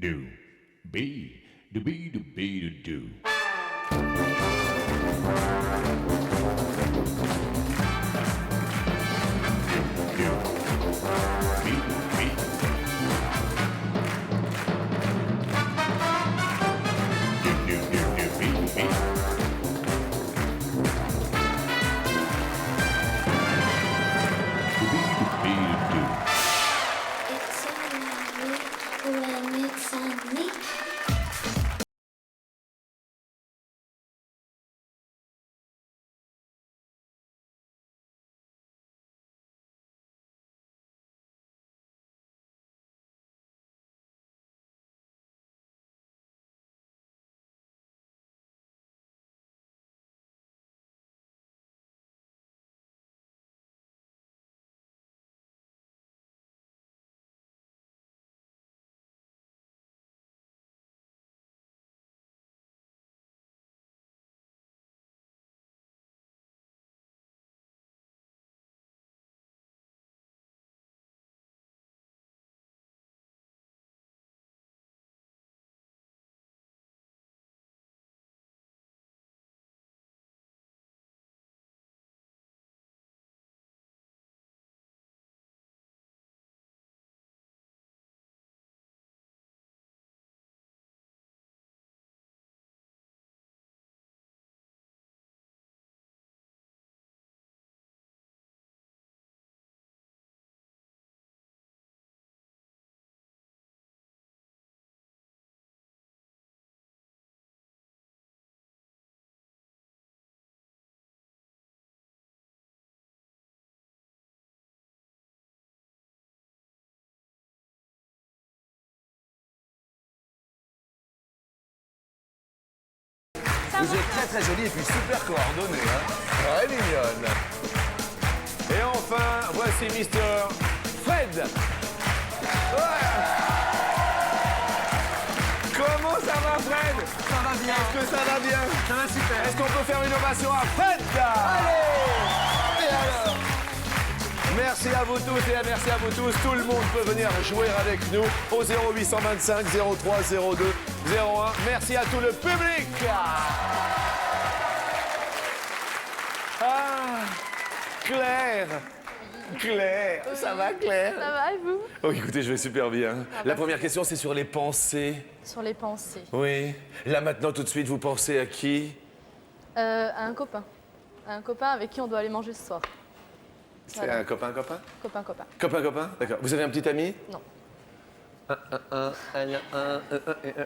do, be, do, be, do, be, do, do. It's on me when it's on me. Vous êtes très très jolie et puis super coordonnée, hein. Très mignonne. Et enfin, voici Mr. Fred. Ouais. Comment ça va, Fred? Ça va bien. Est-ce que ça va bien? Ça va super. Est-ce qu'on peut faire une ovation à Fred? Allez. Et alors? Merci à vous tous et merci à vous tous. Tout le monde peut venir jouer avec nous au 0825 03 02 01. Merci à tout le public. Ah, Claire. Claire, ça va Claire? Ça va et vous? Oh, écoutez, je vais super bien. La première question, c'est sur les pensées. Sur les pensées. Oui. Là, maintenant, tout de suite, vous pensez à qui? À un copain. À un copain avec qui on doit aller manger ce soir. C'est Voilà. un copain? Copain. Copain? D'accord. Vous avez un petit ami? Non.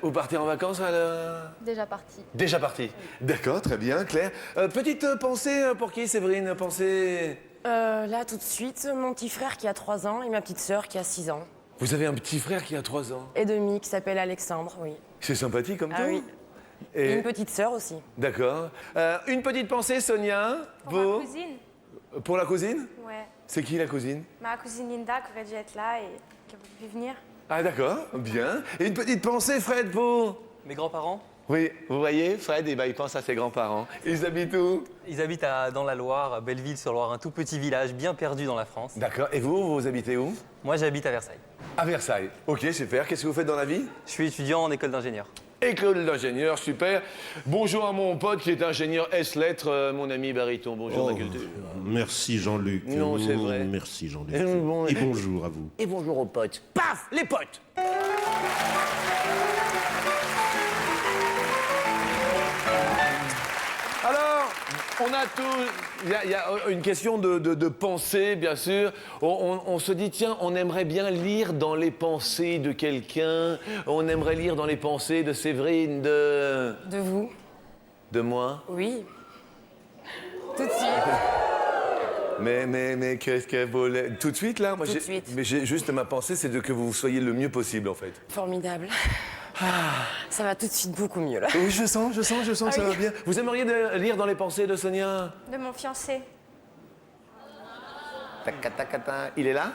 Vous partez en vacances alors? Déjà parti. Déjà parti. D'accord, très bien, Claire. Petite pensée pour qui, Séverine? Pensée... Là, tout de suite, mon petit frère qui a 3 ans et ma petite sœur qui a 6 ans. Vous avez un petit frère qui a 3 ans. Et demi qui s'appelle Alexandre, oui. C'est sympathique comme Ah tout. oui. Et une petite sœur aussi. D'accord. Une petite pensée, Sonia. Pour vous ma cousine, Pour la cousine? ouais. C'est qui la cousine? Ma cousine Linda qui aurait dû être là et qui n'a pas pu venir. Ah d'accord, bien. Et une petite pensée, Fred, pour... Mes grands-parents, Oui, vous voyez, Fred, il pense à ses grands-parents. Ils habitent où? ils habitent dans la Loire, à Belleville-sur-Loire, un tout petit village bien perdu dans la France. D'accord. Et vous habitez où? Moi, j'habite à Versailles. À Versailles. Ok, super. Qu'est-ce que vous faites dans la vie? Je suis étudiant en école d'ingénieur. École d'ingénieur, super. Bonjour à mon pote qui est ingénieur S-Lettres, mon ami Bariton. Bonjour, Oh, ma gueule de- merci Jean-Luc. Non, c'est vrai. Merci Jean-Luc. bon, Et bonjour à vous. Et bonjour aux potes. Paf, les potes. Alors, on a tout. Il y a une question de pensée, bien sûr. On se dit, tiens, on aimerait bien lire dans les pensées de quelqu'un. On aimerait lire dans les pensées de Séverine, De vous? de moi. Oui. Tout de suite. Mais qu'est-ce qu'elle voulait? Tout de suite, là? Moi, Tout de suite. Mais j'ai juste ma pensée, c'est que vous soyez le mieux possible, en fait. Formidable. Ça va tout de suite beaucoup mieux, là. Oui, je sens que ça va bien. Vous aimeriez lire dans les pensées de Sonia? De mon fiancé. Il est là?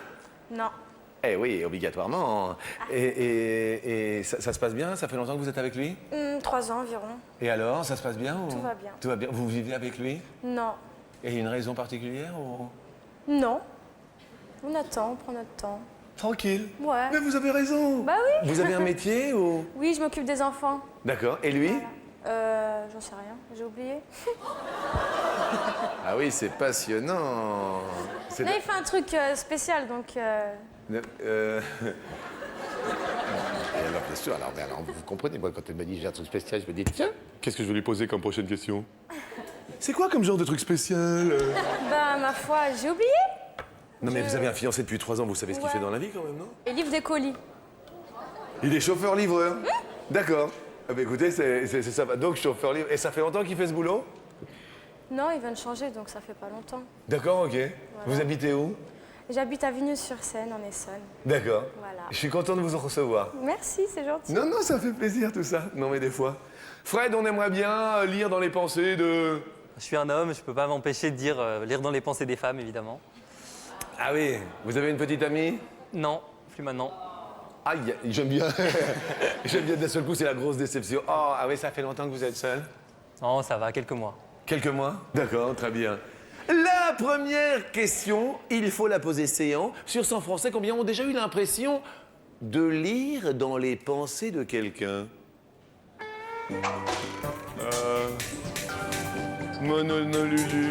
Non. Eh oui, obligatoirement. Et ça se passe bien? Ça fait longtemps que vous êtes avec lui? 3 ans environ. Et alors, ça se passe bien? Tout va bien. Tout va bien. Vous vivez avec lui? Non. Et il y a une raison particulière ou... Non. On attend, on prend notre temps. Tranquille. Ouais. Mais vous avez raison. Bah oui. Vous avez un métier ou... Oui, je m'occupe des enfants. D'accord. Et lui? J'en sais rien, j'ai oublié. Ah oui, c'est passionnant. Là, il fait un truc spécial, donc... Et alors, bien sûr, alors, vous comprenez, moi, quand elle m'a dit j'ai un truc spécial, je me dis tiens, qu'est-ce que je vais lui poser comme prochaine question? C'est quoi comme genre de truc spécial Bah, ma foi, j'ai oublié. Non, mais vous avez un fiancé depuis 3 ans, vous savez ce qu'il Ouais. fait dans la vie quand même, non? Il livre des colis. Il est chauffeur-livreur. D'accord. Ah bah écoutez, c'est ça. Donc, chauffeur-livreur. Et ça fait longtemps qu'il fait ce boulot? Non, il vient de changer, donc ça fait pas longtemps. D'accord, ok. Vous habitez où? J'habite à Vigneux-sur-Seine, en Essonne. D'accord. Voilà. Je suis content de vous recevoir. Merci, c'est gentil. Non, non, ça fait plaisir tout ça. Non, mais des fois. Fred, on aimerait bien lire dans les pensées de... Je suis un homme, je peux pas m'empêcher de dire lire dans les pensées des femmes, évidemment. Ah oui, vous avez une petite amie? Non, plus maintenant. Aïe, j'aime bien. J'aime bien d'un seul coup, c'est la grosse déception. Oh, ah oui, ça fait longtemps que vous êtes seul? Non, ça va, quelques mois. Quelques mois? D'accord, très bien. La première question, il faut la poser séant. Sur 100 Français, combien ont déjà eu l'impression de lire dans les pensées de quelqu'un? Monolulu.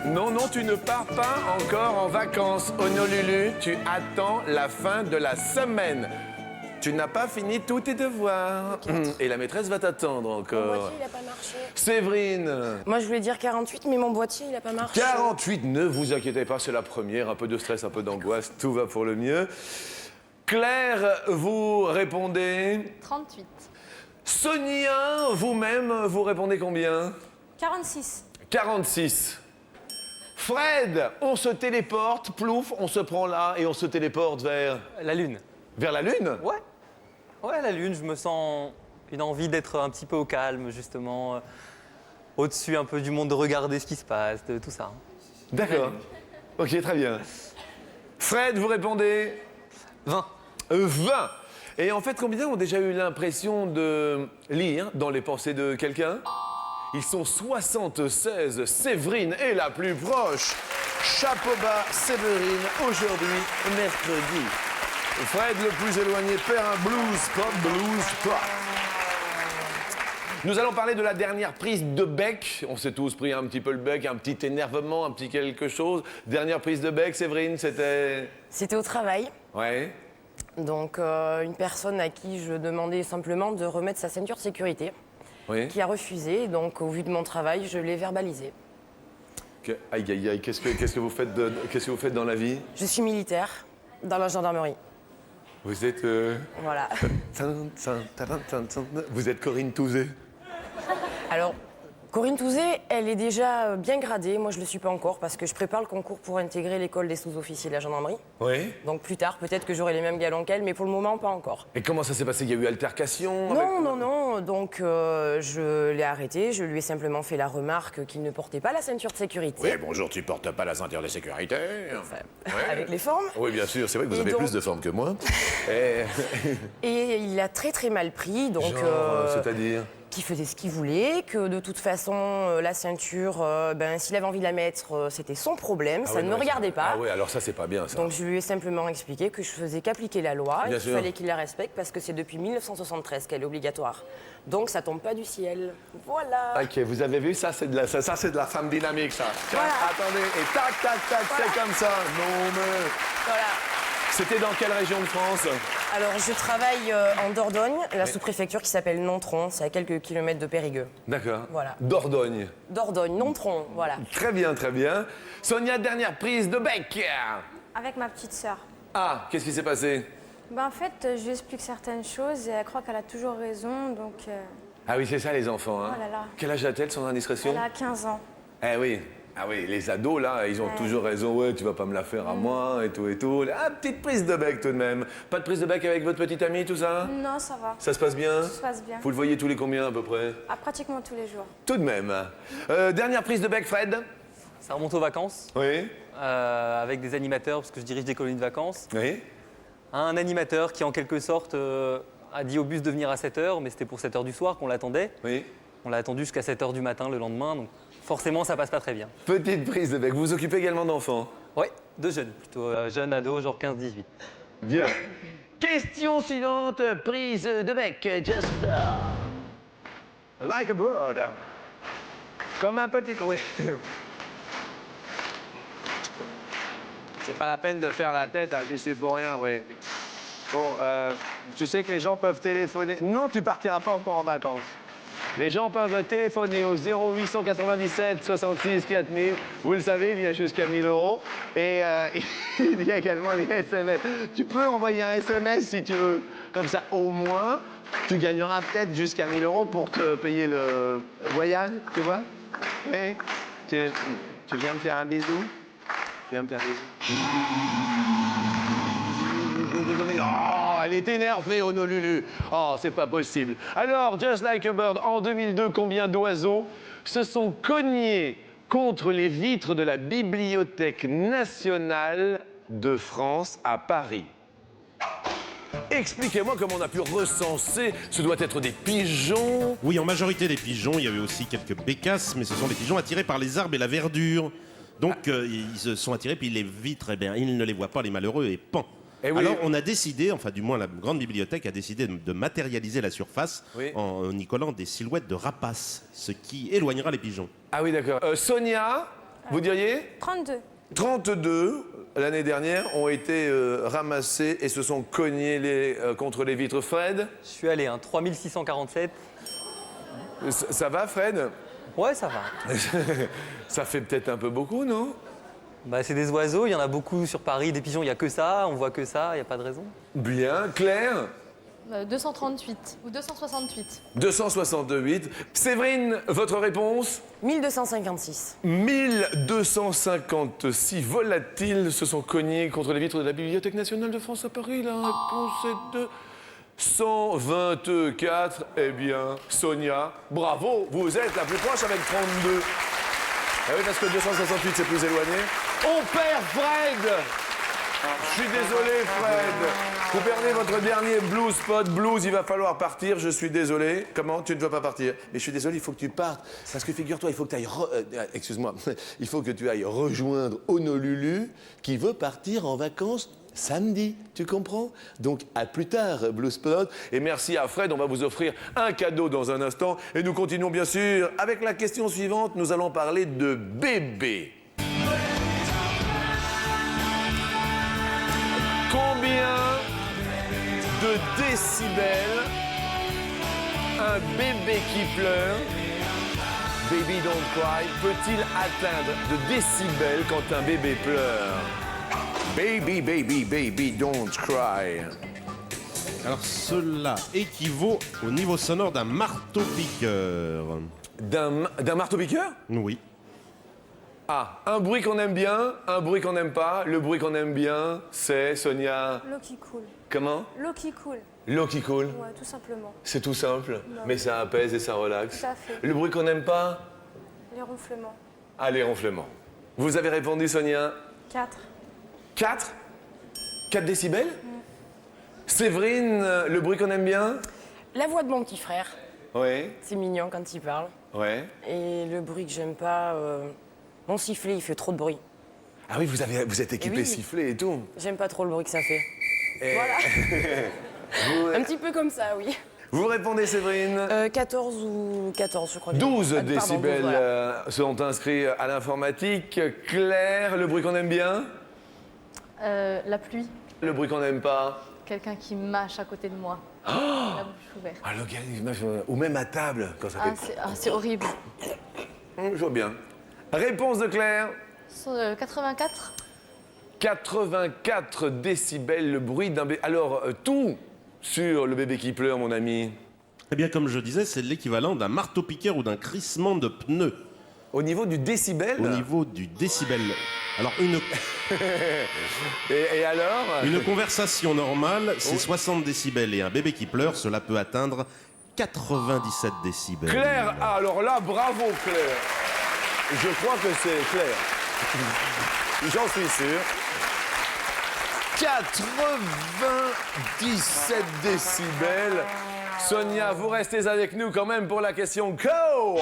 Non, non, tu ne pars pas encore en vacances, Honolulu. Tu attends la fin de la semaine. Tu n'as pas fini tous tes devoirs. Et la maîtresse va t'attendre Mon encore. boîtier, il a pas marché. Séverine. Moi, je voulais dire 48, mais mon boîtier, il a pas marché. 48, ne vous inquiétez pas, c'est la première. Un peu de stress, un peu d'angoisse, tout va pour le mieux. Claire, vous répondez. 38. Sonia, vous-même, vous répondez combien? 46. 46. Fred, on se téléporte, plouf, on se prend là et on se téléporte vers... La Lune. Vers la Lune? Ouais. Ouais, la Lune, je me sens une envie d'être un petit peu au calme, justement. Au-dessus un peu du monde, de regarder ce qui se passe, de tout ça. D'accord. Ok, très bien. Fred, vous répondez 20. 20. Et en fait, combien ont déjà eu l'impression de lire dans les pensées de quelqu'un? Ils sont 76. Séverine est la plus proche. Chapeau bas, Séverine, aujourd'hui, mercredi. Fred, le plus éloigné, perd un blues pop. Nous allons parler de la dernière prise de bec. On s'est tous pris un petit peu le bec, un petit énervement, un petit quelque chose. Dernière prise de bec, Séverine, c'était... C'était au travail. Ouais. Donc, une personne à qui je demandais simplement de remettre sa ceinture de sécurité, Oui. qui a refusé. Donc, au vu de mon travail, je l'ai verbalisé. Aïe, aïe, aïe, qu'est-ce que vous faites dans la vie? Je suis militaire dans la gendarmerie. Vous êtes... Voilà. Vous êtes Corinne Touzé. Alors, Corinne Touzé, elle est déjà bien gradée. Moi, je ne le suis pas encore parce que je prépare le concours pour intégrer l'école des sous-officiers de la gendarmerie. Oui. Donc, plus tard, peut-être que j'aurai les mêmes galons qu'elle, mais pour le moment, pas encore. Et comment ça s'est passé? Il y a eu altercation? Non. Donc, je l'ai arrêté. Je lui ai simplement fait la remarque qu'il ne portait pas la ceinture de sécurité. Oui, bonjour, tu portes pas la ceinture de sécurité? Avec les formes. Oui, bien sûr, c'est vrai que vous Et avez donc- plus de forme que moi. Et... Et il l'a très très mal pris. Donc, c'est-à-dire? qu'il faisait ce qu'il voulait, que de toute façon, la ceinture, s'il avait envie de la mettre, c'était son problème, ça ne me regardait pas. Ah oui, alors ça, c'est pas bien, ça. Donc je lui ai simplement expliqué que je faisais qu'appliquer la loi Bien et qu'il sûr. fallait qu'il la respecte parce que c'est depuis 1973 qu'elle est obligatoire. Donc ça tombe pas du ciel. Voilà. Ok, vous avez vu, ça c'est de la femme dynamique, ça. Tiens, Voilà. attendez, et tac, tac, tac, Voilà. c'est comme ça. Non, mais... Voilà. C'était dans quelle région de France? Alors je travaille en Dordogne, la sous-préfecture qui s'appelle Nontron, c'est à quelques kilomètres de Périgueux. D'accord. Voilà. Dordogne. Dordogne, Nontron, voilà. Très bien, très bien. Sonia, dernière prise de bec. Avec ma petite sœur. Ah, qu'est-ce qui s'est passé? Ben, en fait, je lui explique certaines choses et elle croit qu'elle a toujours raison, donc Ah oui, c'est ça, les enfants. Hein. Oh là là. Quel âge a-t-elle, sans indiscrétion? elle a 15 ans. Eh oui. Ah oui, les ados, là, ils ont toujours raison. Ouais, tu vas pas me la faire à moi, et tout, et tout. Ah, petite prise de bec, tout de même. Pas de prise de bec avec votre petite amie, tout ça? Non, ça va. Ça se passe bien? Ça se passe bien. Vous le voyez tous les combien, à peu près? Ah, pratiquement tous les jours. Tout de même. Dernière prise de bec, Fred? Ça remonte aux vacances, Oui. avec des animateurs, parce que je dirige des colonies de vacances. Oui. Un animateur qui, en quelque sorte, a dit au bus de venir à 7h, mais c'était pour 7h du soir qu'on l'attendait. Oui. On l'a attendu jusqu'à 7h du matin le lendemain, donc forcément, ça passe pas très bien. Petite prise de bec. Vous vous occupez également d'enfants? Ouais, 2 jeunes, plutôt jeunes ados, genre 15-18. Bien. Question suivante, prise de bec. Just like a bird. Comme un petit oui. C'est pas la peine de faire la tête, je suis pour rien, oui. Bon, tu sais que les gens peuvent téléphoner. Non, tu partiras pas encore en vacances. Les gens peuvent téléphoner au 0897 66 4000. Vous le savez, il y a jusqu'à 1000 €. Et il y a également les SMS. Tu peux envoyer un SMS si tu veux. Comme ça, au moins, tu gagneras peut-être jusqu'à 1000 € pour te payer le voyage, tu vois. Oui. Tu viens me faire un bisou? Tu viens me faire un bisou? Oh, elle est énervée, Honolulu. Oh, c'est pas possible. Alors, Just Like a Bird, en 2002, combien d'oiseaux se sont cognés contre les vitres de la Bibliothèque nationale de France à Paris? Expliquez-moi comment on a pu recenser. Ce doit être des pigeons. Oui, en majorité des pigeons. Il y avait aussi quelques bécasses, mais ce sont des pigeons attirés par les arbres et la verdure. Donc, ils se sont attirés, puis les vitres, eh bien, ils ne les voient pas, les malheureux, et pan. Eh oui. Alors, on a décidé, enfin, du moins, la grande bibliothèque a décidé de matérialiser la surface en y collant des silhouettes de rapaces, ce qui éloignera les pigeons. Ah oui, d'accord. Sonia, vous diriez 32. 32, l'année dernière, ont été ramassés et se sont cognés contre les vitres. Fred, Je suis allé, 3647. ça va, Fred? Ouais, ça va. Ça fait peut-être un peu beaucoup, non? Bah, c'est des oiseaux, il y en a beaucoup sur Paris. Des pigeons, il n'y a que ça, on voit que ça, il n'y a pas de raison. Bien. Claire? 238 ou 268. 268. Séverine, votre réponse? 1256. 1256 volatiles se sont cognés contre les vitres de la Bibliothèque nationale de France à Paris. La réponse est de 124. Eh bien, Sonia, bravo, vous êtes la plus proche avec 32. Ah oui, parce que 268, c'est plus éloigné. On perd Fred! Je suis désolé, Fred. Vous perdez votre dernier blues spot. Blues, il va falloir partir. Je suis désolé. Comment? Tu ne veux pas partir? Mais je suis désolé, il faut que tu partes. Parce que figure-toi, il faut que tu ailles... excuse-moi. Il faut que tu ailles rejoindre Honolulu, qui veut partir en vacances samedi. Tu comprends? Donc, à plus tard, Blues Spot. Et merci à Fred. On va vous offrir un cadeau dans un instant. Et nous continuons, bien sûr, avec la question suivante. Nous allons parler de bébé. Combien de décibels un bébé qui pleure, Baby Don't Cry, peut-il atteindre de décibels quand un bébé pleure? Baby, baby, baby, don't cry. Alors, cela équivaut au niveau sonore d'un marteau-piqueur. D'un marteau-piqueur? Oui. Ah, un bruit qu'on aime bien, un bruit qu'on n'aime pas. Le bruit qu'on aime bien, c'est, Sonia... L'eau qui coule. Comment? L'eau qui coule. L'eau qui coule. Ouais, tout simplement. C'est tout simple, Non. mais ça apaise et ça relaxe. Tout à fait. Le bruit qu'on n'aime pas? Les ronflements. Ah, les ronflements. Vous avez répondu, Sonia? 4. 4? 4 décibels? Séverine, le bruit qu'on aime bien? La voix de mon petit frère, Oui, c'est mignon quand il parle. ouais. Et le bruit que j'aime pas, mon sifflet, il fait trop de bruit. Ah oui, vous êtes équipé oui. sifflet et tout. J'aime pas trop le bruit que ça fait. Et Voilà. vous, Un petit peu comme ça, oui. vous répondez, Séverine? 14 ou 14, je crois. bien. 12 Pardon, décibels 12, voilà. sont inscrits à l'informatique. Claire, le bruit qu'on aime bien? La pluie. Le bruit qu'on n'aime pas? Quelqu'un qui mâche à côté de moi. Oh La bouche ouverte. Ah, le gars, ou même à table, quand ça fait... C'est horrible. Je vois bien. Réponse de Claire? 84. 84 décibels, le bruit d'un bébé. Alors, tout sur le bébé qui pleure, mon ami. Eh bien, comme je disais, c'est l'équivalent d'un marteau-piqueur ou d'un crissement de pneus. Au niveau du décibel? Au niveau du décibel. Alors, une Et alors? conversation normale, c'est 60 décibels. Et un bébé qui pleure, cela peut atteindre 97 décibels. Claire, alors là, bravo Claire. Je crois que c'est Claire. J'en suis sûr. 97 décibels. Sonia, vous restez avec nous quand même pour la question Co.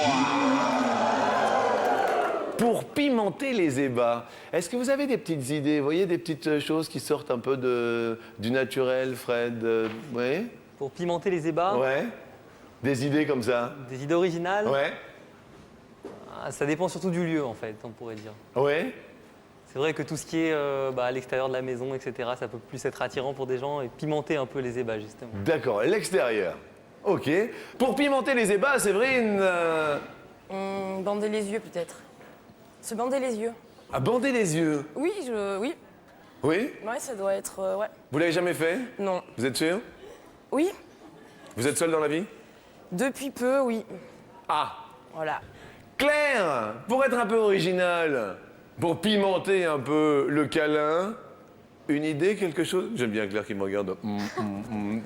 Pour pimenter les ébats, est-ce que vous avez des petites idées, vous voyez, des petites choses qui sortent un peu du naturel, Fred? Oui? Pour pimenter les ébats, Ouais? Des idées comme ça? des idées originales, Ouais? ça dépend surtout du lieu en fait, on pourrait dire. Ouais? C'est vrai que tout ce qui est à l'extérieur de la maison, etc., ça peut plus être attirant pour des gens et pimenter un peu les ébats justement. D'accord, l'extérieur. Ok. Pour pimenter les ébats, Séverine, Bander les yeux, peut-être. Se bander les yeux. à bander les yeux. Oui, oui. Oui? Ouais, ça doit être... ouais. Vous l'avez jamais fait? Non. Vous êtes sûr? Oui, Vous êtes seul dans la vie? depuis peu, oui. Ah! Voilà. Claire, pour être un peu original, pour pimenter un peu le câlin, une idée, quelque chose? J'aime bien Claire qui me regarde.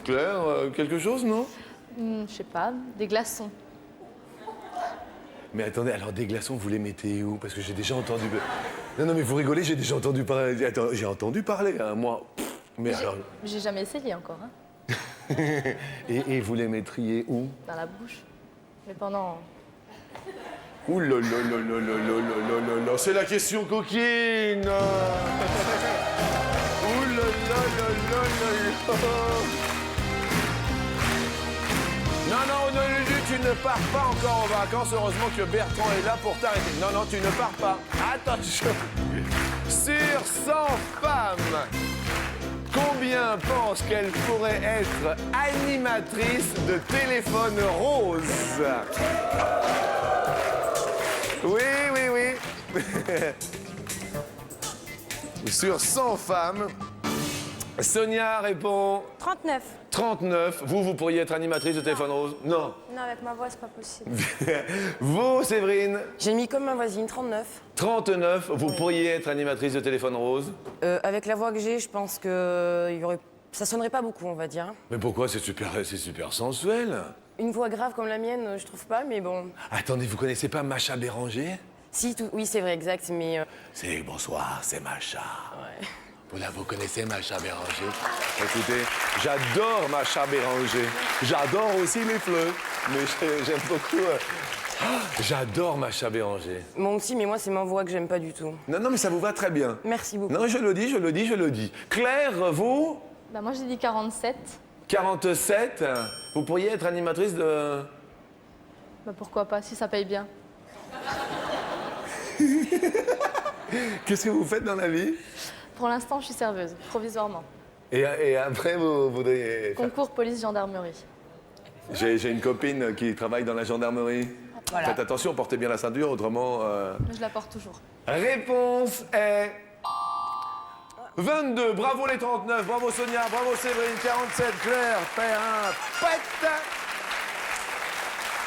Claire, quelque chose, non? Je sais pas, des glaçons. Mais attendez, alors des glaçons, vous les mettez où? Parce que j'ai déjà entendu... Non, mais vous rigolez, j'ai déjà entendu parler... Attends, j'ai entendu parler, hein, moi. Mais alors... J'ai jamais essayé encore, hein, Et vous les mettriez où? dans la bouche. Mais pendant... Ouh là là là là là là là là là là, c'est la question coquine. Ouh là là là là là là. Non, Lulu, tu ne pars pas encore en vacances. Heureusement que Bertrand est là pour t'arrêter. Non, tu ne pars pas. Attention. Sur 100 femmes, combien pensent qu'elles pourraient être animatrices de téléphone rose? Oui. Sur 100 femmes, Sonia répond 39. 39. Vous pourriez être animatrice de téléphone rose? Non. Non, avec ma voix, c'est pas possible. Vous, Séverine? J'ai mis comme ma voisine, 39. 39. Vous pourriez être animatrice de téléphone rose? Avec la voix que j'ai, je pense que ça sonnerait pas beaucoup, on va dire. Mais pourquoi? C'est super sensuel. Une voix grave comme la mienne, je trouve pas, mais bon. Attendez, vous connaissez pas Macha Béranger? Si, oui, c'est vrai, exact, mais... C'est bonsoir, c'est Macha. ouais. Vous connaissez Macha Béranger? Écoutez, j'adore Macha Béranger. J'adore aussi les fleurs, mais j'aime beaucoup. J'adore Macha Béranger. Moi aussi, mais moi, c'est ma voix que j'aime pas du tout. Non, mais ça vous va très bien. Merci beaucoup. Non, je le dis. Claire, vous, Bah moi j'ai dit 47. 47, vous pourriez être animatrice de... Bah pourquoi pas, si ça paye bien. Qu'est-ce que vous faites dans la vie? Pour l'instant, je suis serveuse, provisoirement. Et après, vous voudriez... Concours police-gendarmerie. J'ai une copine qui travaille dans la gendarmerie. Voilà. Faites attention, portez bien la ceinture, autrement... Mais je la porte toujours. Réponse est... 22, bravo les 39, bravo Sonia, bravo Séverine, 47, Claire, fait un pète.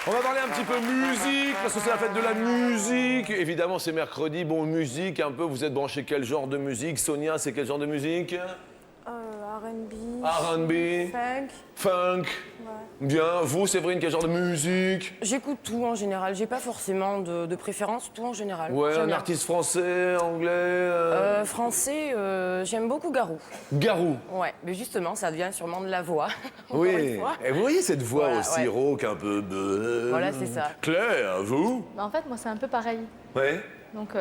On va parler un petit peu musique, parce que c'est la fête de la musique. Évidemment, c'est mercredi, bon, musique un peu, vous êtes branché quel genre de musique? Sonia, c'est quel genre de musique? R&B. R&B, Funk. funk. Bien, vous Séverine, quel genre de musique? J'écoute tout en général, j'ai pas forcément de préférence, tout en général. Ouais, J'aime un bien. artiste français, anglais Français, j'aime beaucoup Garou. Garou. Ouais, mais justement, ça vient sûrement de la voix. Encore une Oui, fois. et vous voyez cette voix Voilà, aussi ouais. rauque, un peu... Voilà, c'est ça. Claire, vous? Bah en fait, moi c'est un peu pareil. Ouais. Donc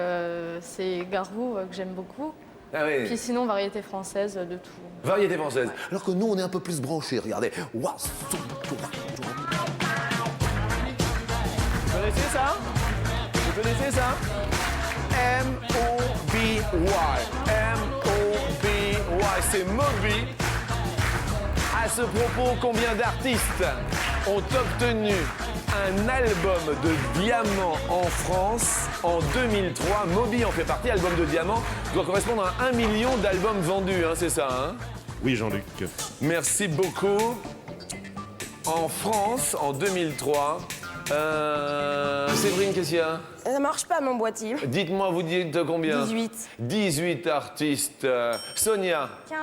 c'est Garou que j'aime beaucoup. Ah oui. Puis sinon, variété française, de tout. Variété française. Alors que nous, on est un peu plus branchés, regardez. Vous connaissez ça? Vous connaissez ça? M-O-B-Y. M-O-B-Y. C'est Moby. À ce propos, combien d'artistes ont obtenu un album de diamant en France en 2003? Moby en fait partie, album de diamant doit correspondre à 1 million d'albums vendus, hein, c'est ça, hein? Oui, Jean-Luc. Merci beaucoup. En France, en 2003, Séverine, qu'est-ce qu'il y a? Ça marche pas, mon boîtier. Dites-moi, vous dites combien? 18. 18 artistes. Sonia, 15.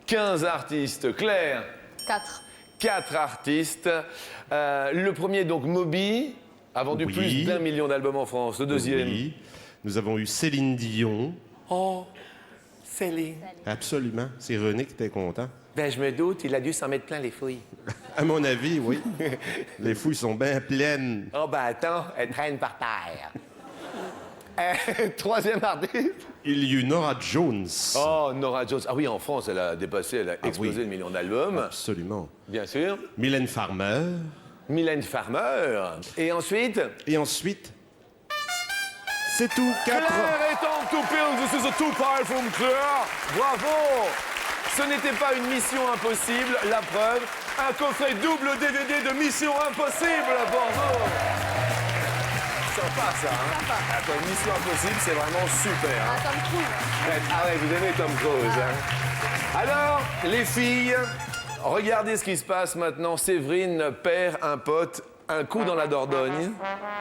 15 artistes. Claire, 4. 4 artistes. Le premier, donc, Moby, a vendu Oui. plus d'1 million d'albums en France. Le deuxième. Oui. Nous avons eu Céline Dion. Oh, Céline. Absolument. C'est René qui était content. Ben, je me doute, il a dû s'en mettre plein les fouilles. À mon avis, oui. Les fouilles sont bien pleines. Oh, ben attends, elle traîne par terre. Troisième artiste. Il y eut Nora Jones. Oh, Nora Jones. Ah oui, en France, elle a dépassé, elle a explosé oui. le million d'albums. Absolument. Bien sûr. Mylène Farmer. Mylène Farmer. Et ensuite, Et ensuite, c'est tout, 4. Claire est en two pills. This is a two pile from Claire. Bravo. Ce n'était pas une mission impossible, la preuve. Un coffret double DVD de Mission Impossible pour vous. Sympa ça, hein? Sympa. Attends, une Mission Impossible, c'est vraiment super. Hein? Ah, Tom Cruise. Ah ouais, vous aimez Tom Cruise, hein? Alors, les filles, regardez ce qui se passe maintenant. Séverine perd un pote, un coup dans la Dordogne.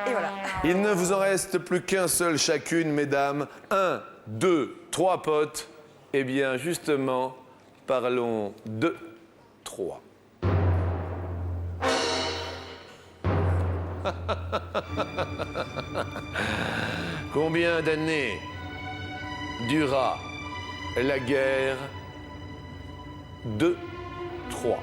Et voilà. Il ne vous en reste plus qu'un seul chacune, mesdames. 1, 2, 3 potes. Eh bien, justement, parlons de 3. Combien d'années dura la guerre de Troie?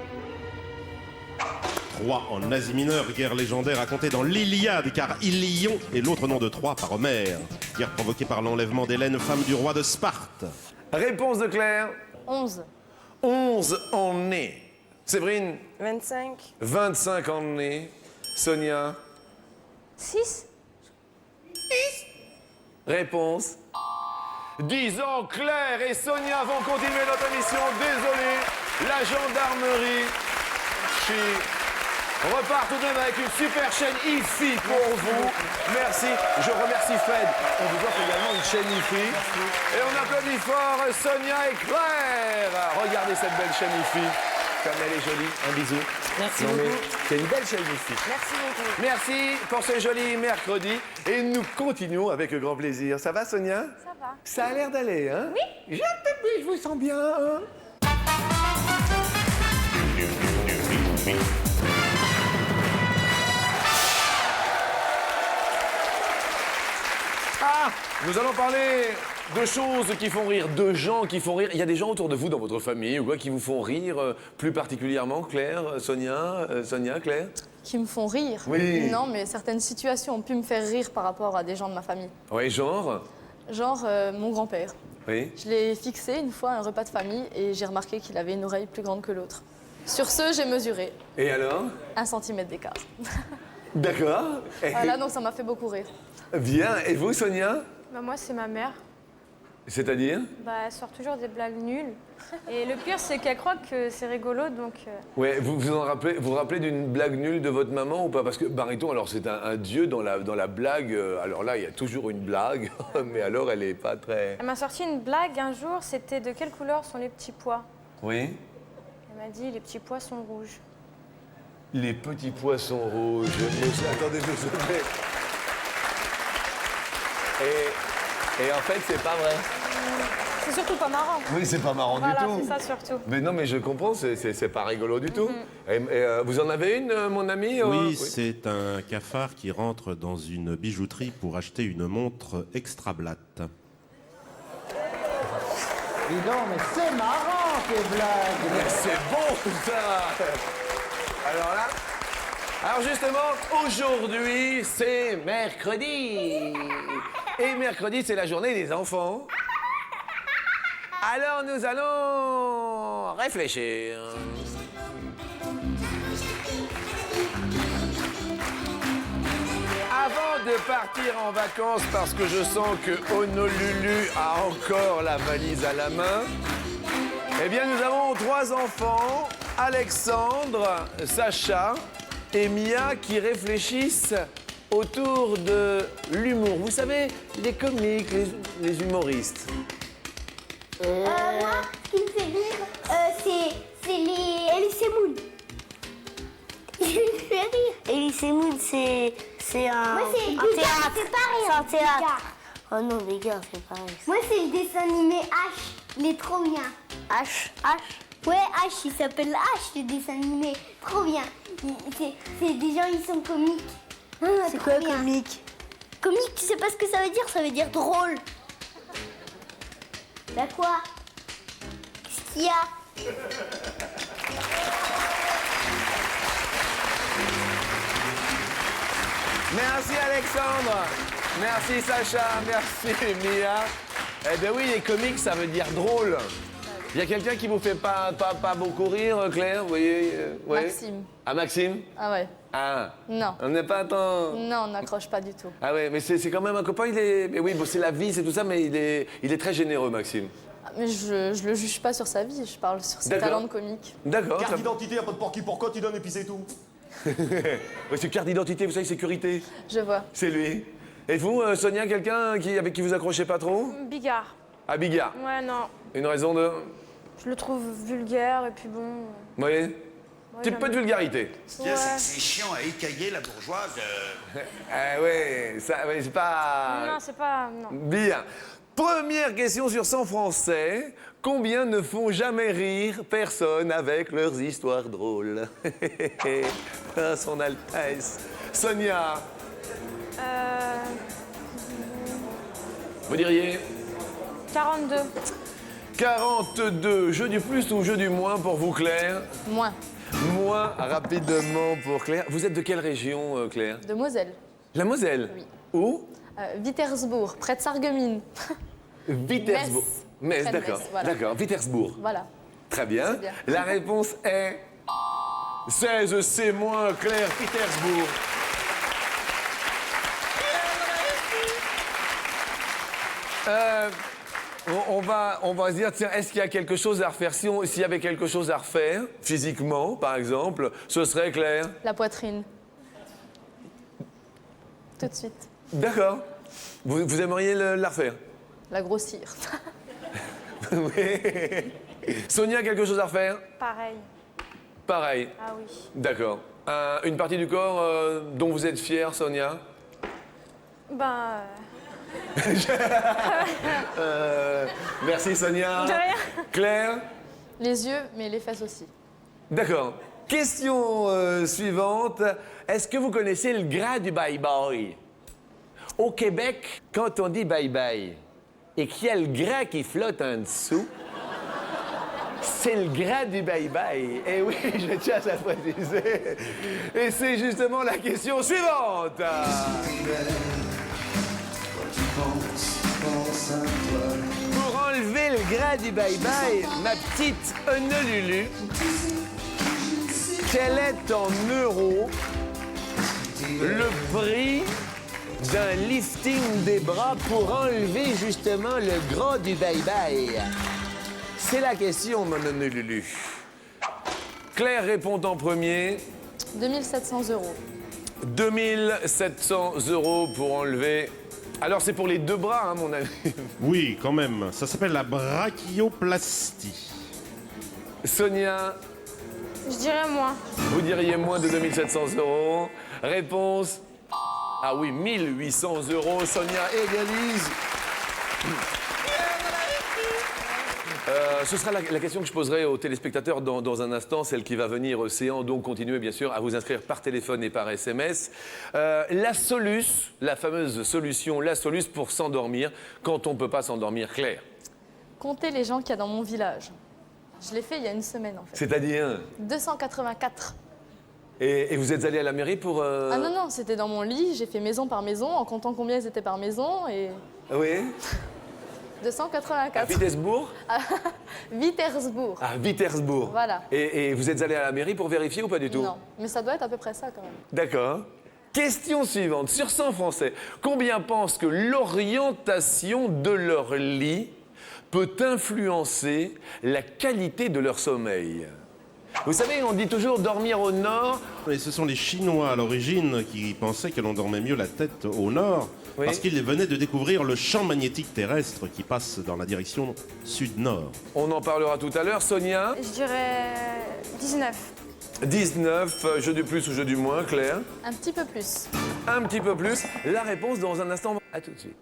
3 en Asie mineure, guerre légendaire racontée dans l'Iliade, car Ilion est l'autre nom de Troie par Homère. Guerre provoquée par l'enlèvement d'Hélène, femme du roi de Sparte. Réponse de Claire. 11. 11 en est. Séverine, 25. 25 en est. Sonia, 6. réponse. 10 ans, Claire et Sonia vont continuer notre émission. Désolé, la gendarmerie repart tout de même avec une super chaîne IFI pour vous. Merci. Je remercie Fred. On vous offre également une chaîne IFI. Et on applaudit fort Sonia et Claire. Regardez cette belle chaîne IFI. Comme elle est jolie. Un bisou. Merci Non, mais beaucoup. c'est une belle chaîne IFI. Merci beaucoup. Merci pour ce joli mercredi. Et nous continuons avec grand plaisir. Ça va, Sonia? Ça va. Ça a l'air d'aller, hein? Oui. Je vous sens bien, hein? Ah! Nous allons parler de choses qui font rire, de gens qui font rire. Il y a des gens autour de vous, dans votre famille, ou quoi, qui vous font rire plus particulièrement, Claire, Sonia, Claire? Qui me font rire. Oui. Non, mais certaines situations ont pu me faire rire par rapport à des gens de ma famille. Oui, genre? Genre mon grand-père. Oui. Je l'ai fixé une fois à un repas de famille et j'ai remarqué qu'il avait une oreille plus grande que l'autre. Sur ce, j'ai mesuré Et alors? 1 cm d'écart. D'accord. Et- Voilà, donc ça m'a fait beaucoup rire. Bien. Et vous, Sonia? Bah, moi, c'est ma mère. C'est-à-dire? Bah, elle sort toujours des blagues nulles. Et le pire, c'est qu'elle croit que c'est rigolo, donc... Ouais, vous vous rappelez d'une blague nulle de votre maman ou pas? Parce que Bariton, alors c'est un dieu dans la blague. Alors là, il y a toujours une blague, mais alors elle est pas très... Elle m'a sorti une blague un jour, c'était de quelle couleur sont les petits pois? Oui? Elle m'a dit, les petits pois sont rouges. Les petits poissons rouges. Attendez, je sais. Et en fait, c'est pas vrai. C'est surtout pas marrant. Oui, c'est pas marrant Voilà, du tout. c'est ça surtout. Mais non, mais je comprends, c'est pas rigolo du tout. Et, vous en avez une, mon ami? Oui, c'est un cafard qui rentre dans une bijouterie pour acheter une montre extra blatte. Dis donc, mais c'est marrant tes blagues. Mais c'est bon tout ça. Alors là, alors justement, aujourd'hui, c'est mercredi. Et mercredi, c'est la journée des enfants. Alors nous allons réfléchir. Avant de partir en vacances, parce que je sens que Honolulu a encore la valise à la main, eh bien nous avons 3 enfants, Alexandre, Sacha et Mia, qui réfléchissent autour de l'humour. Vous savez, les comiques, les humoristes. Moi, ce qui me fait rire, c'est les Elise Moon. Je me fais rire. Elise Moon, c'est un, Moi, c'est un Bigard, théâtre. c'est pareil. C'est un théâtre. Bigard. Oh non, les gars, c'est pareil. Moi, c'est le dessin animé H. Il est trop bien. H. Ouais, H, il s'appelle H, le dessin animé. Trop bien. C'est des gens, ils sont comiques. C'est quoi comique? Comique, tu sais pas ce que ça veut dire? Ça veut dire drôle. Bah quoi? Qu'est-ce qu'il y a? Merci Alexandre. Merci Sacha, merci Mia. Eh bien oui, les comiques, ça veut dire drôle. Il y a quelqu'un qui vous fait pas beaucoup rire, Claire, vous voyez ouais. Maxime. Ah, Maxime? Ah ouais. Ah. Non. On n'est pas tant... Non, on n'accroche pas du tout. Ah ouais, mais c'est quand même un copain, il est... Mais oui, bon, c'est la vie, c'est tout ça, mais il est très généreux, Maxime. Ah, mais je le juge pas sur sa vie, je parle sur ses D'accord. talents de comique. D'accord. Carte d'identité, y'a pas de porqui, pourquoi tu donnes et puis c'est tout? Ouais, c'est carte d'identité, vous savez, sécurité. Je vois. C'est lui. Et vous, Sonia, quelqu'un avec qui vous accrochez pas trop? Bigard. Ah, Bigard. Ouais, non. Une raison de... Je le trouve vulgaire et puis bon. Oui. Petit peu de vulgarité. Ouais. C'est chiant à écailler la bourgeoise. Ah ouais, ça, ouais, c'est pas... Non, c'est pas. Non. Bien. Première question sur 100 français. Combien ne font jamais rire personne avec leurs histoires drôles? Ah, son Altesse. Sonia, vous diriez 42. 42. Jeu du plus ou jeu du moins pour vous, Claire? Moins. Moins rapidement pour Claire. Vous êtes de quelle région, Claire? De Moselle. La Moselle? Oui. Où? Wittersbourg, près de Sarreguemines. Wittersbourg. Metz, Près de d'accord. Metz, voilà. D'accord, Wittersbourg. Voilà. Très bien. C'est bien. La réponse est 16, c'est moins Claire, Wittersbourg. On va se dire, tiens, est-ce qu'il y a quelque chose à refaire? S'il y avait quelque chose à refaire, physiquement, par exemple, ce serait Claire? La poitrine. Tout de suite. D'accord. Vous aimeriez la refaire? La grossir. Oui. Sonia, quelque chose à refaire? Pareil. Pareil. Ah oui. D'accord. Une partie du corps dont vous êtes fière, Sonia? Ben. Merci, Sonia. De rien. Claire? Les yeux, mais les fesses aussi. D'accord. Question suivante. Est-ce que vous connaissez le gras du bye-bye? Au Québec, quand on dit bye-bye et qu'il y a le gras qui flotte en dessous, c'est le gras du bye-bye. Et oui, je tiens à préciser. Et c'est justement la question suivante. Pour enlever le gras du bye-bye, ma petite Honolulu, quel est en euros le prix d'un lifting des bras pour enlever justement le gras du bye-bye? C'est la question, mon Honolulu. Claire répond en premier. 2700 €. 2700 € pour enlever... Alors, c'est pour les deux bras, hein, mon ami. Oui, quand même. Ça s'appelle la brachioplastie. Sonia, Je dirais moins. vous diriez moins de 2700 €. Réponse... Ah oui, 1800 €. Sonia égalise. Ce sera la question que je poserai aux téléspectateurs dans un instant, celle qui va venir Océan. Donc continuez bien sûr à vous inscrire par téléphone et par SMS. La Solus, la fameuse solution, la Solus pour s'endormir quand on ne peut pas s'endormir, Claire. Comptez les gens qu'il y a dans mon village. Je l'ai fait il y a une semaine en fait. C'est-à-dire 284. et vous êtes allé à la mairie pour... Ah non, non, c'était dans mon lit, j'ai fait maison par maison en comptant combien ils étaient par maison et... Oui. 284. À Wittersbourg? Wittersbourg. À Wittersbourg. Voilà. Et vous êtes allé à la mairie pour vérifier ou pas du tout? Non, mais ça doit être à peu près ça quand même. D'accord. Question suivante. Sur 100 Français, combien pensent que l'orientation de leur lit peut influencer la qualité de leur sommeil? Vous savez, on dit toujours dormir au nord. Et ce sont les Chinois à l'origine qui pensaient que l'on dormait mieux la tête au nord, Oui. parce qu'ils venaient de découvrir le champ magnétique terrestre qui passe dans la direction sud-nord. On en parlera tout à l'heure. Sonia? Je dirais 19. 19. Jeu du plus ou jeu du moins, Claire? Un petit peu plus. Un petit peu plus. La réponse dans un instant. À tout de suite.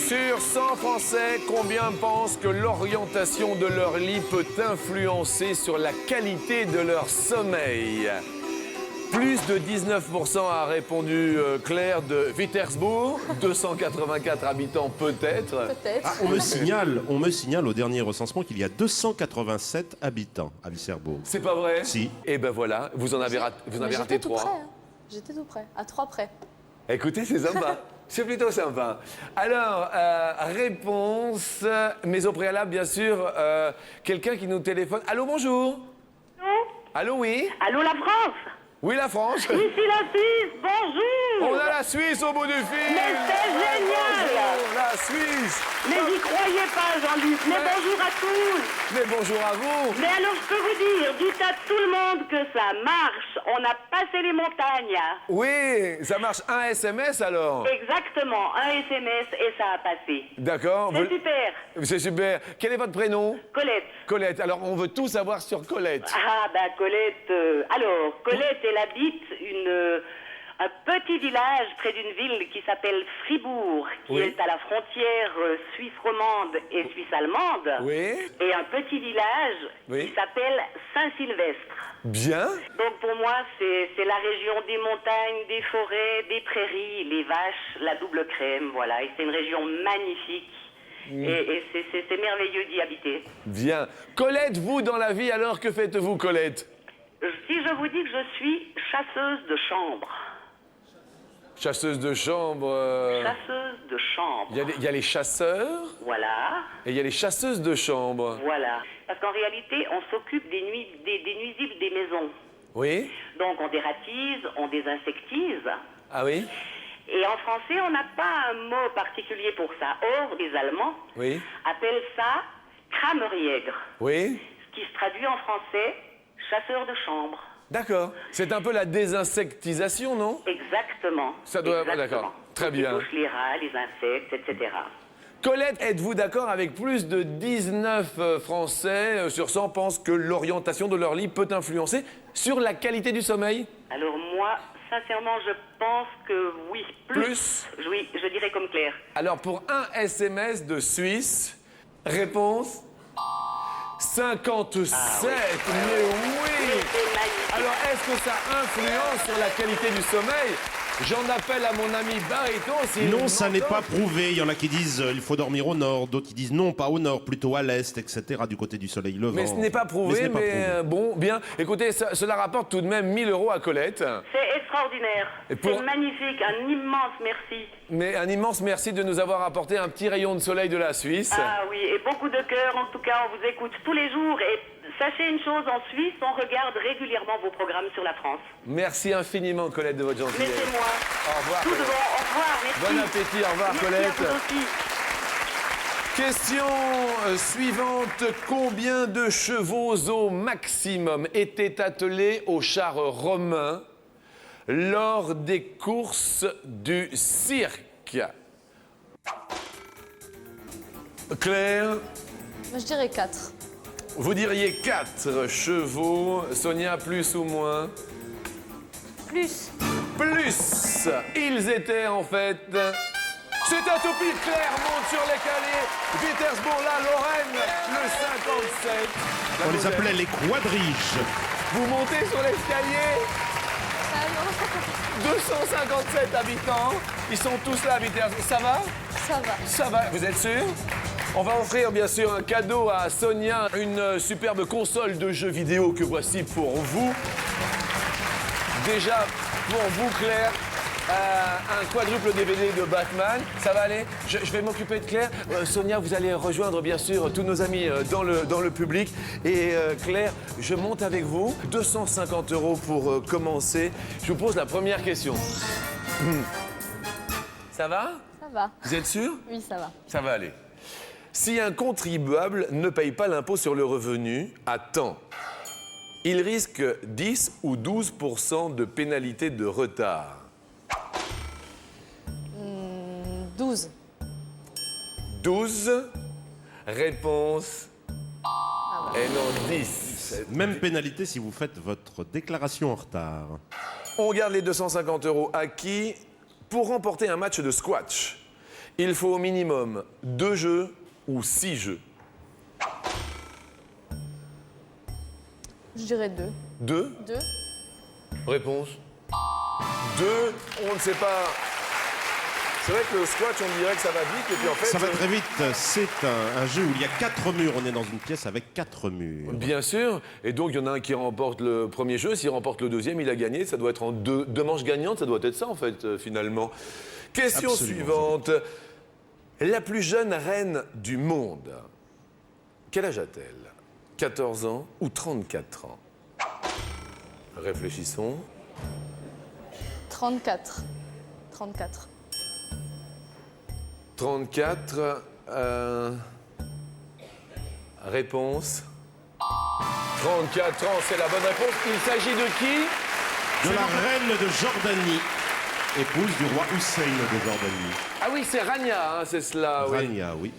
Sur 100 Français, combien pensent que l'orientation de leur lit peut influencer sur la qualité de leur sommeil? Plus de 19% a répondu Claire de Vitersbourg. 284 habitants peut-être. Peut-être. Ah, on me signale au dernier recensement qu'il y a 287 habitants à Visserbourg. C'est pas vrai? Si. Et ben voilà, vous en avez, vous en avez raté J'étais tout 3. près. Hein. J'étais tout près. À 3 près. Écoutez, c'est sympa. C'est plutôt sympa. Alors, réponse, mais au préalable, bien sûr, quelqu'un qui nous téléphone. Allô, bonjour. Allô, oui. Allô, la France? Oui, la France. Ici la Suisse, bonjour. On a la Suisse au bout du fil. Mais c'est génial. Bonjour, la Suisse. Mais j'y croyais pas, Jean-Luc. Mais bonjour à tous. Mais bonjour à vous. Mais alors, je peux vous dire, dites à tout le monde que ça marche. On a passé les montagnes. Oui, ça marche un SMS alors. Exactement, un SMS et ça a passé. D'accord. C'est super. C'est super. Quel est votre prénom? Colette. Colette. Alors, on veut tout savoir sur Colette. Ah, bah, Colette. Alors, Colette, elle habite un petit village près d'une ville qui s'appelle Fribourg, qui Oui. est à la frontière suisse romande et suisse allemande. Oui. Et un petit village Oui. qui s'appelle Saint-Sylvestre. Bien. Donc pour moi, c'est la région des montagnes, des forêts, des prairies, les vaches, la double crème, voilà. Et c'est une région magnifique. Et c'est merveilleux d'y habiter. Bien. Colette, vous dans la vie, alors que faites-vous, Colette? Si je vous dis que je suis chasseuse de chambre. Chasseuse de chambre. Chasseuse de chambre. Il y a les chasseurs Voilà, et il y a les chasseuses de chambre. voilà. Parce qu'en réalité, on s'occupe des nuisibles des maisons. Oui. Donc on dératise, on désinsectise. Ah oui. Et en français, on n'a pas un mot particulier pour ça. Or, les Allemands Oui. appellent ça Krammerjäger, Oui. ce qui se traduit en français chasseur de chambre. D'accord. C'est un peu la désinsectisation, non? Exactement. Ça doit. Exactement. D'accord. Très Qui bien. touche les rats, les insectes, etc. Colette, êtes-vous d'accord avec plus de 19 Français sur 100 pensent que l'orientation de leur lit peut influencer sur la qualité du sommeil? Alors moi, sincèrement, je pense que oui. Plus. Oui, je dirais comme Claire. Alors pour un SMS de Suisse, réponse 57. Mais oui. Alors est-ce que ça influence sur la qualité du sommeil? J'en appelle à mon ami Bariton. Non, ça n'est pas prouvé. Il y en a qui disent il faut dormir au nord, d'autres qui disent non, pas au nord, plutôt à l'est, etc., du côté du soleil levant. Mais ce n'est pas prouvé, ce n'est pas prouvé. bon, bien. Écoutez, cela rapporte tout de même 1000 € à Colette. C'est extraordinaire. Et pour- C'est magnifique. Un immense merci. Mais un immense merci de nous avoir apporté un petit rayon de soleil de la Suisse. Ah oui, et beaucoup de cœur. En tout cas, on vous écoute tous les jours. Et sachez une chose, en Suisse, on regarde régulièrement vos programmes sur la France. Merci infiniment, Colette, de votre gentillesse. Mais c'est moi. Au revoir. Tout de Colette. bon. Au revoir. Merci. Bon appétit, au revoir, Merci Colette. à vous aussi. Question suivante. Combien de chevaux au maximum étaient attelés aux chars romains lors des courses du cirque? Claire, Moi, je dirais 4. vous diriez 4 chevaux. Sonia, plus ou moins? Plus. Plus. Ils étaient en fait... C'est un tout pile. Claire monte sur l'escalier. Vitersbourg, la Lorraine, le 57. On les appelait les quadriges. Vous montez sur l'escalier. 257 habitants. Ils sont tous là à Vitersbourg. Ça va? Ça va. Ça va. Vous êtes sûr? On va offrir bien sûr un cadeau à Sonia, une superbe console de jeux vidéo que voici pour vous. Déjà pour vous, Claire, un quadruple DVD de Batman. Ça va aller? Je vais m'occuper de Claire. Sonia, vous allez rejoindre bien sûr tous nos amis dans le public. Et Claire, je monte avec vous. 250 € pour commencer. Je vous pose la première question. Ça va? Ça va. Vous êtes sûr? Oui, ça va. Ça va aller. Si un contribuable ne paye pas l'impôt sur le revenu à temps, il risque 10 ou 12% de pénalité de retard. 12. 12. Réponse. Et non, 10. Même pénalité si vous faites votre déclaration en retard. On garde les 250 € acquis. Pour remporter un match de squash, il faut au minimum 2 jeux ou 6 jeux. Je dirais 2. 2. 2. Réponse. 2, on ne sait pas. C'est vrai que le squash, on dirait que ça va vite, et puis en fait... Ça va très vite. C'est un jeu où il y a 4 murs. On est dans une pièce avec 4 murs. Bien sûr. Et donc, il y en a un qui remporte le premier jeu. S'il remporte le deuxième, il a gagné. Ça doit être en deux manches gagnantes. Ça doit être ça, en fait, finalement. Question Absolument. suivante. La plus jeune reine du monde, quel âge a-t-elle? 14 ans ou 34 ans? Réfléchissons. 34. 34. 34. Réponse. 34 ans, c'est la bonne réponse. Il s'agit de qui? De la reine de Jordanie, épouse du roi Hussein de Jordanie. Ah oui, c'est Rania, hein, c'est cela, oui. Rania, oui.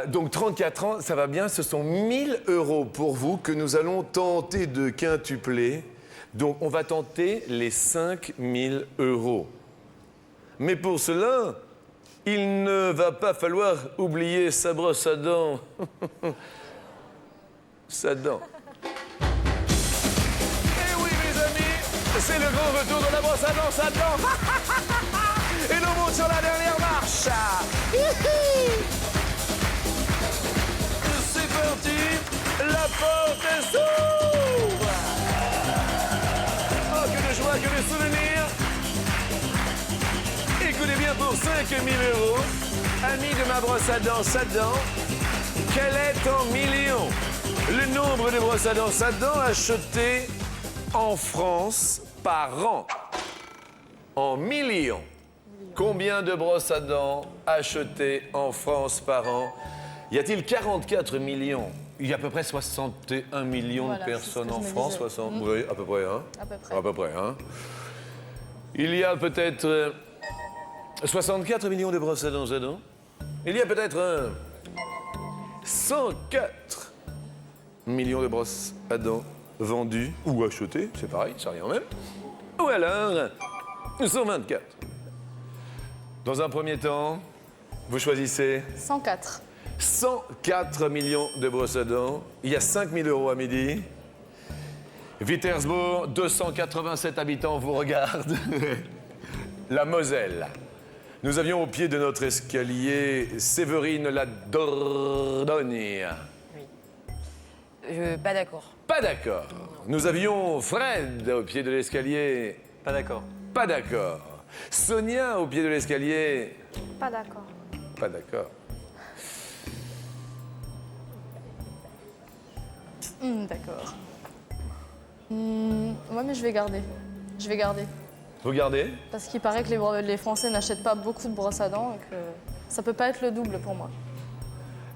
Donc 34 ans, ça va bien. Ce sont 1000 € pour vous que nous allons tenter de quintupler. Donc on va tenter les 5000 €. Mais pour cela, il ne va pas falloir oublier sa brosse à dents. Sa dent. Eh oui, mes amis, c'est le grand retour de la brosse à dents, sa dent. Et nous monte sur la dernière marche. C'est parti, la porte s'ouvre. Oh, que de joie, que de souvenirs. Écoutez bien, pour 5000 €, ami de ma brosse à dents, sa dent, quel est en millions le nombre de brosses à dents, sa dent achetées en France par an? En millions. Combien de brosses à dents achetées en France par an? Y a-t-il 44 millions? Il y a à peu près 61 millions Voilà, de c'est personnes ce que en je me France. disais. 60... Oui, à peu près, hein? À peu près. À peu près, hein? Il y a peut-être 64 millions de brosses à dents, Il y a peut-être 104 millions de brosses à dents vendues ou achetées, c'est pareil, ça revient même. Ou alors 124. Dans un premier temps, vous choisissez 104. 104 millions de brosses à dents. Il y a 5000 € à midi. Vitersbourg, 287 habitants vous regardent. La Moselle. Nous avions au pied de notre escalier Séverine la Dordogne. Pas d'accord. Pas d'accord. Nous avions Fred au pied de l'escalier. Pas d'accord. Pas d'accord. Sonia au pied de l'escalier. Pas d'accord. Pas d'accord. D'accord. Ouais, mais je vais garder. Je vais garder. Regardez. Parce qu'il paraît que les Français n'achètent pas beaucoup de brosses à dents et que ça peut pas être le double pour moi.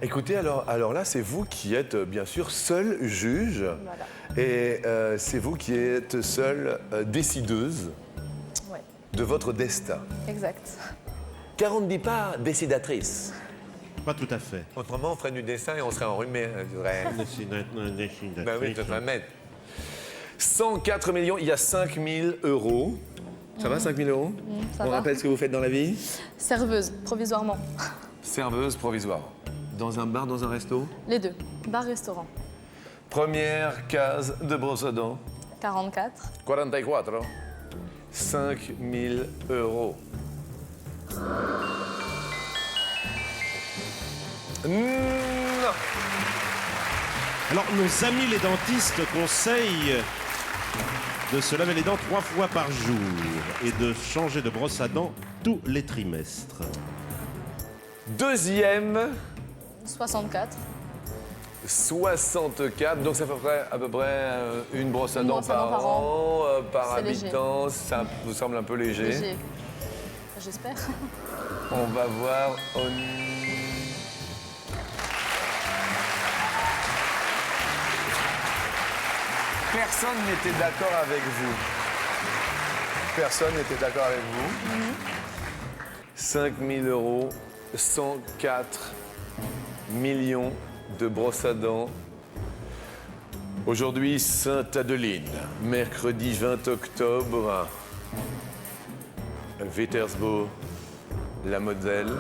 Écoutez, alors là, c'est vous qui êtes bien sûr seul juge. Voilà. Et c'est vous qui êtes seule décideuse Ouais, de votre destin. exact. Car on ne dit pas décidatrice. Pas tout à fait. Autrement, on ferait du dessin et on serait enrhumé. Ben oui, ça serait mettre. 104 millions, il y a 5000 €. Ça va, 5000 €? Ça On va. rappelle ce que vous faites dans la vie? Serveuse, provisoirement. Serveuse provisoire. Dans un bar, dans un resto? Les deux. Bar-restaurant. Première case de brosse à dents. 44. 44. 5000 €. Non. Alors, nos amis les dentistes conseillent de se laver les dents 3 fois par jour et de changer de brosse à dents tous les trimestres. Deuxième, 64. 64. Donc ça fait à peu près une brosse à Une dents brosse à dents par par an, par C'est léger. habitant. Ça vous semble un peu léger. Léger. J'espère. On va voir. Personne n'était d'accord avec vous. Personne n'était d'accord avec vous. 5000 €, 104 millions de brosses à dents. Aujourd'hui, Sainte-Adeline, mercredi 20 octobre, Vitersbourg, la Moselle.